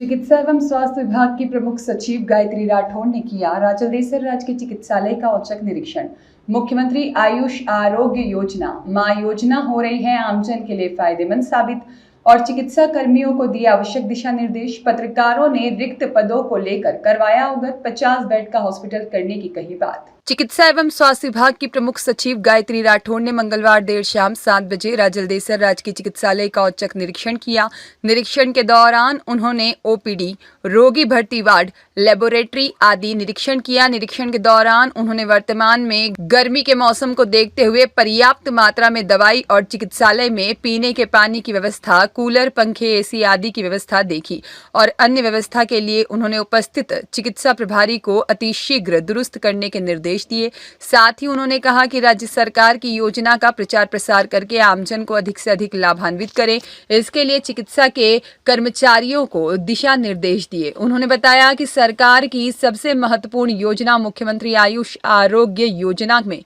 चिकित्सा एवं स्वास्थ्य विभाग की प्रमुख सचिव गायत्री राठौड़ ने किया राजलदेसर राजकीय चिकित्सालय का औचक निरीक्षण। मुख्यमंत्री आयुष आरोग्य योजना मां योजना हो रही है आमजन के लिए फायदेमंद साबित और चिकित्सा कर्मियों को दिए आवश्यक दिशा निर्देश। पत्रकारों ने रिक्त पदों को लेकर करवाया अवगत, 50 बेड का हॉस्पिटल करने की कही बात। चिकित्सा एवं स्वास्थ्य विभाग की प्रमुख सचिव गायत्री राठौड़ ने मंगलवार देर शाम 7 बजे राजलदेसर राजकीय चिकित्सालय का औचक निरीक्षण किया। निरीक्षण के दौरान उन्होंने ओपीडी, रोगी भर्ती वार्ड, लेबोरेटरी आदि निरीक्षण किया। निरीक्षण के दौरान उन्होंने वर्तमान में गर्मी के मौसम को देखते हुए पर्याप्त मात्रा में दवाई और चिकित्सालय में पीने के पानी की व्यवस्था, कूलर, पंखे, एसी आदि की व्यवस्था देखी और अन्य व्यवस्था के लिए उन्होंने उपस्थित चिकित्सा प्रभारी को अतिशीघ्र दुरुस्त करने के निर्देश दिए। साथ ही उन्होंने कहा कि राज्य सरकार की योजना का प्रचार प्रसार करके आमजन को अधिक से अधिक लाभान्वित करें। इसके लिए चिकित्सा के कर्मचारियों को दिशा निर्देश दिए। उन्होंने बताया कि सरकार की सबसे महत्वपूर्ण योजना मुख्यमंत्री आयुष आरोग्य योजना में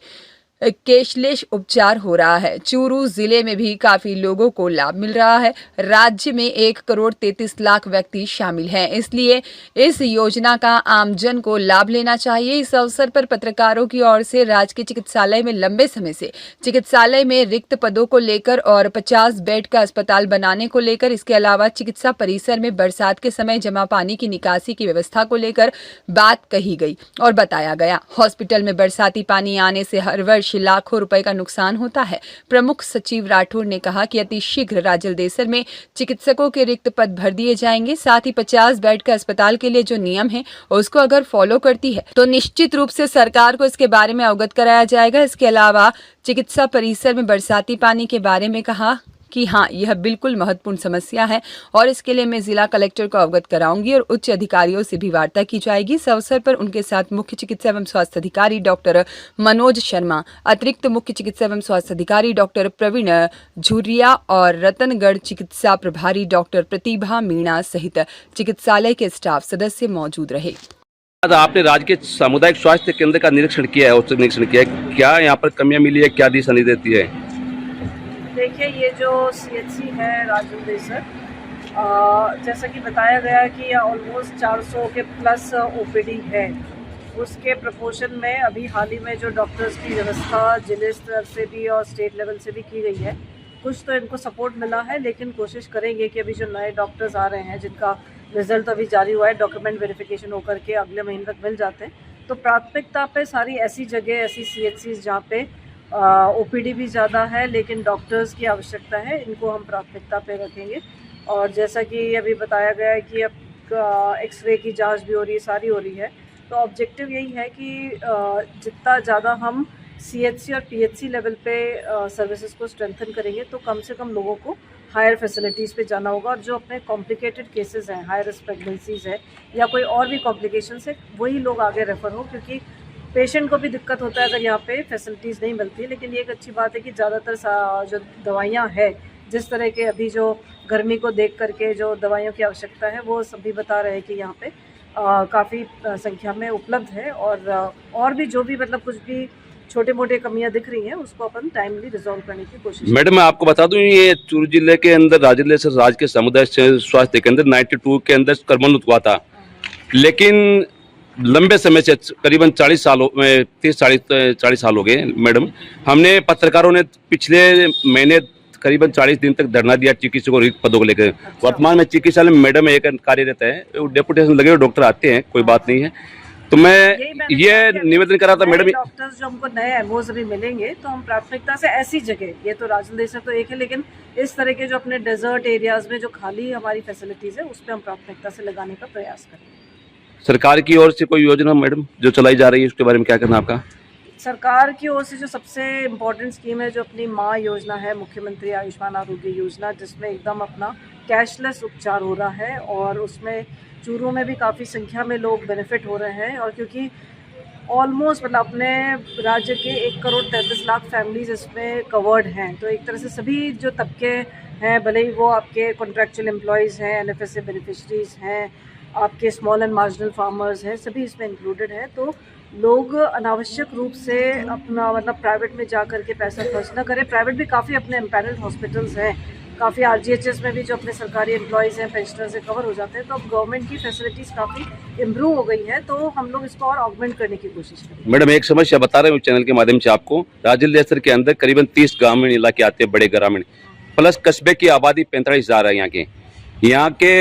कैशलेस उपचार हो रहा है। चूरू जिले में भी काफी लोगों को लाभ मिल रहा है। राज्य में 1,33,00,000 व्यक्ति शामिल हैं, इसलिए इस योजना का आमजन को लाभ लेना चाहिए। इस अवसर पर पत्रकारों की ओर से राजकीय चिकित्सालय में लंबे समय से चिकित्सालय में रिक्त पदों को लेकर और 50 बेड का अस्पताल बनाने को लेकर, इसके अलावा चिकित्सा परिसर में बरसात के समय जमा पानी की निकासी की व्यवस्था को लेकर बात कही गई और बताया गया। हॉस्पिटल में बरसाती पानी आने से हर वर्ष लाखों रुपए का नुकसान होता है। प्रमुख सचिव राठौड़ ने कहा कि अतिशीघ्र राजलदेसर में चिकित्सकों के रिक्त पद भर दिए जाएंगे। साथ ही 50 बेड का अस्पताल के लिए जो नियम है उसको अगर फॉलो करती है तो निश्चित रूप से सरकार को इसके बारे में अवगत कराया जाएगा। इसके अलावा चिकित्सा परिसर में बरसाती पानी के बारे में कहा कि हाँ, यह बिल्कुल महत्वपूर्ण समस्या है और इसके लिए मैं जिला कलेक्टर को अवगत कराऊंगी और उच्च अधिकारियों से भी वार्ता की जाएगी। इस अवसर पर उनके साथ मुख्य चिकित्सा एवं स्वास्थ्य अधिकारी डॉक्टर मनोज शर्मा, अतिरिक्त मुख्य चिकित्सा एवं स्वास्थ्य अधिकारी डॉक्टर प्रवीण झुर्रिया और रतनगढ़ चिकित्सा प्रभारी डॉक्टर प्रतिभा मीणा सहित चिकित्सालय के स्टाफ सदस्य मौजूद रहे। आज आपने राज्य के सामुदायिक स्वास्थ्य केंद्र का निरीक्षण किया है, औचक निरीक्षण किया है, क्या यहाँ पर कमियां मिली है, क्या दिशा निर्देश देती है? देखिए, ये जो सीएचसी है राजलदेसर, जैसा कि बताया गया कि ऑलमोस्ट 400 के प्लस ओपीडी है। उसके प्रपोर्शन में अभी हाल ही में जो डॉक्टर्स की व्यवस्था जिले स्तर से भी और स्टेट लेवल से भी की गई है, कुछ तो इनको सपोर्ट मिला है, लेकिन कोशिश करेंगे कि अभी जो नए डॉक्टर्स आ रहे हैं जिनका रिजल्ट अभी जारी हुआ है, डॉक्यूमेंट वेरिफिकेशन होकर के अगले महीने तक मिल जाते हैं, तो प्राथमिकता पे सारी ऐसी जगह, ऐसी सीएचसीज जहाँ पे ओपीडी भी ज़्यादा है लेकिन डॉक्टर्स की आवश्यकता है, इनको हम प्राथमिकता पे रखेंगे। और जैसा कि अभी बताया गया है कि अब एक्सरे की जांच भी हो रही है, सारी हो रही है, तो ऑब्जेक्टिव यही है कि जितना ज़्यादा हम सीएचसी और पीएचसी लेवल पे सर्विसेज को स्ट्रेंथन करेंगे तो कम से कम लोगों को हायर फैसिलिटीज़ पे जाना होगा। और जो अपने कॉम्प्लिकेटेड केसेस हैं, हाई रिस्क प्रेगनेंसीज है या कोई और भी कॉम्प्लिकेशंस है, वही लोग आगे रेफ़र हो, क्योंकि पेशेंट को भी दिक्कत होता है अगर यहाँ पे फैसिलिटीज़ नहीं मिलती। लेकिन ये एक अच्छी बात है कि ज़्यादातर जो दवाइयाँ हैं, जिस तरह के अभी जो गर्मी को देख करके जो दवाइयों की आवश्यकता है, वो सभी बता रहे हैं कि यहाँ पे काफ़ी संख्या में उपलब्ध है। और भी जो भी मतलब कुछ भी छोटे मोटे कमियां दिख रही हैं, उसको अपन टाइमली रिजॉल्व करने की कोशिश। मैडम, मैं आपको बता दूं, ये चूरू जिले के अंदर राजलदेसर राज के सामुदायिक स्वास्थ्य केंद्र 92 के अंदर कर्मोन्नत हुआ था, लेकिन लंबे समय से करीबन 40 साल 30-40 साल हो गए। मैडम, हमने पत्रकारों ने पिछले महीने करीबन 40 दिन तक धरना दिया चिकित्सकों रिक्त पदों को लेकर। वर्तमान में चिकित्सालय में मैडम एक कार्यरत है, डेपुटेशन लगे हुए डॉक्टर आते हैं, कोई बात नहीं है। तो मैं ये निवेदन कर रहा था मैडम, डॉक्टर्स जो हमको नए एमओज भी मिलेंगे तो हम प्राथमिकता से ऐसी जगह, ये तो राजलदेसर तो एक है, लेकिन इस तरह के जो अपने डेजर्ट एरियाज में जो खाली हमारी फैसिलिटीज़ है, उस पर हम प्राथमिकता से लगाने का प्रयास करेंगे। सरकार की ओर से कोई योजना मैडम जो चलाई जा रही है, उसके बारे में क्या करना आपका? सरकार की ओर से जो सबसे इम्पोर्टेंट स्कीम है, जो अपनी माँ योजना है, मुख्यमंत्री आयुष्मान आरोग्य योजना, जिसमें एकदम अपना कैशलेस उपचार हो रहा है और उसमें चूरू में भी काफ़ी संख्या में लोग बेनिफिट हो रहे हैं। और क्योंकि ऑलमोस्ट मतलब अपने राज्य के 1,33,00,000 फैमिलीज इसमें कवर्ड हैं, तो एक तरह से सभी जो तबके हैं, भले ही वो आपके कॉन्ट्रैक्चुअल एम्प्लॉयज़ हैं, एनएफएसए बेनिफिशरीज हैं, आपके स्मॉल एंड मार्जिनल फार्मर्स हैं, सभी इसमें इंक्लूडेड है। तो लोग अनावश्यक रूप से अपना मतलब प्राइवेट में जा कर के पैसा खर्च ना करें। प्राइवेट भी काफ़ी अपने एम्पैनल्ड हॉस्पिटल्स हैं, काफ़ी RGHS में भी जो अपने सरकारी एम्प्लॉयज़ हैं, पेंशनर्स हैं, कवर हो जाते हैं। तो अब गवर्नमेंट की फैसिलिटीज़ काफ़ी इम्प्रूव हो गई है, तो हम लोग इसको और ऑगमेंट करने की कोशिश करेंगे। मैडम एक समस्या बता रहे हूँ चैनल के माध्यम से आपको। राजलेसर के अंदर करीबन 30 ग्रामीण इलाके आते हैं, बड़े ग्रामीण, प्लस कस्बे की आबादी 45,000 है। यहाँ के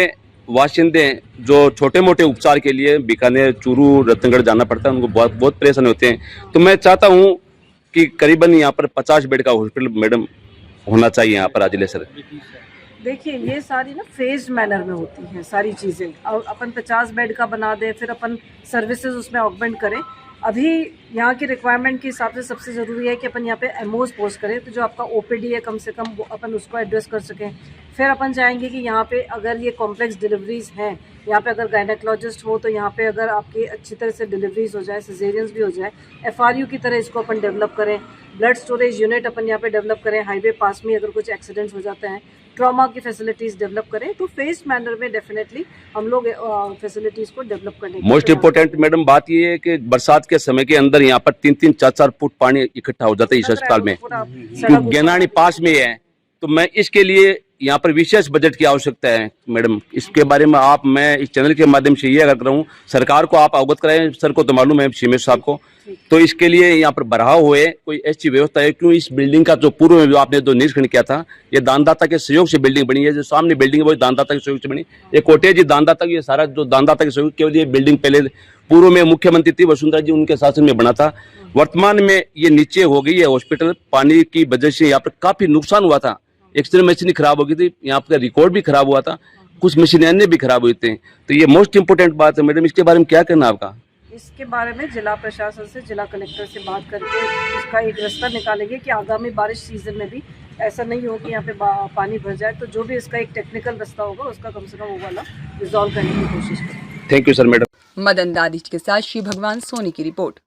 वाशिंदे जो छोटे मोटे उपचार के लिए बीकानेर, चूरू, रतनगढ़ जाना पड़ता है, उनको बहुत परेशान होते हैं। तो मैं चाहता हूँ कि करीबन यहाँ पर 50 बेड का हॉस्पिटल मैडम होना चाहिए यहाँ पर राजलेसर। देखिए ये सारी ना फेज मैनर में होती हैं सारी चीज़ें। अपन 50 बेड का बना दें, फिर अपन सर्विसेज उसमें ऑगमेंट करें। अभी यहाँ की रिक्वायरमेंट के हिसाब से सबसे ज़रूरी है कि अपन यहाँ पे एमओज पोस्ट करें, तो जो आपका OPD है कम से कम वो अपन उसको एड्रेस कर सकें। फिर अपन चाहेंगे कि यहाँ पे अगर ये कॉम्प्लेक्स डिलीवरीज़ हैं, यहाँ पे अगर गायनेकोलॉजिस्ट हो तो यहाँ पे अगर आपकी अच्छी तरह से डिलीवरीज हो जाए, सिजेरियंस भी हो जाए, FRU की तरह इसको अपन डेवलप करें। ब्लड स्टोरेज यूनिट अपन यहाँ पे डेवलप करें। हाईवे पास में अगर कुछ एक्सीडेंट्स हो जाते हैं, ट्रॉमा की फैसिलिटीज़ डेवलप करें। तो फेस मैनर में डेफिनेटली हम लोग फैसिलिटीज़ को डेवलप करने मोस्ट इम्पोर्टेंट मैडम बात ये है कि बरसात के समय के अंदर यहाँ पर 3-3, 4-4 फुट पानी इकट्ठा हो जाता है इस अस्पताल में। गेनानी पास में है, तो मैं इसके लिए यहाँ पर विशेष बजट की आवश्यकता है मैडम। इसके बारे में मैं इस चैनल के माध्यम से ये कर रहा हूँ, सरकार को आप अवगत कराएं। सर को तो मालूम है, सीमेश साहब को, तो इसके लिए यहाँ पर बढ़ाव हुए कोई ऐसी व्यवस्था है। क्यों इस बिल्डिंग का जो पूर्व में जो आपने जो निरीक्षण किया था, ये दानदाता के सहयोग से बिल्डिंग बनी है। जो सामने बिल्डिंग है वो दानदाता के सहयोग से बनी। ये कोटेज जी दानदाता, ये सारा जो दानदाता के सहयोग केवल ये बिल्डिंग पहले पूर्व में मुख्यमंत्री थी वसुंधरा जी, उनके शासन में बना था। वर्तमान में ये नीचे हो गई है हॉस्पिटल। पानी की वजह से यहाँ पर काफी नुकसान हुआ था। एक्सरे मशीन खराब हो गई थी, यहाँ पर रिकॉर्ड भी खराब हुआ था, कुछ मशीनें अन्य भी खराब हुई थी। तो ये मोस्ट इंपोर्टेंट बात है मैडम, इसके बारे में क्या कहना आपका? इसके बारे में जिला प्रशासन से, जिला कलेक्टर से बात करके इसका एक रास्ता निकालेंगे कि आगामी बारिश सीजन में भी ऐसा नहीं हो कि यहाँ पे पानी भर जाए। तो जो भी इसका एक टेक्निकल रास्ता होगा उसका कम से कम वो वाला रिजॉल्व करने की कोशिश करें। Thank you sir madam. Madan Dadhich के साथ श्री भगवान सोनी की रिपोर्ट।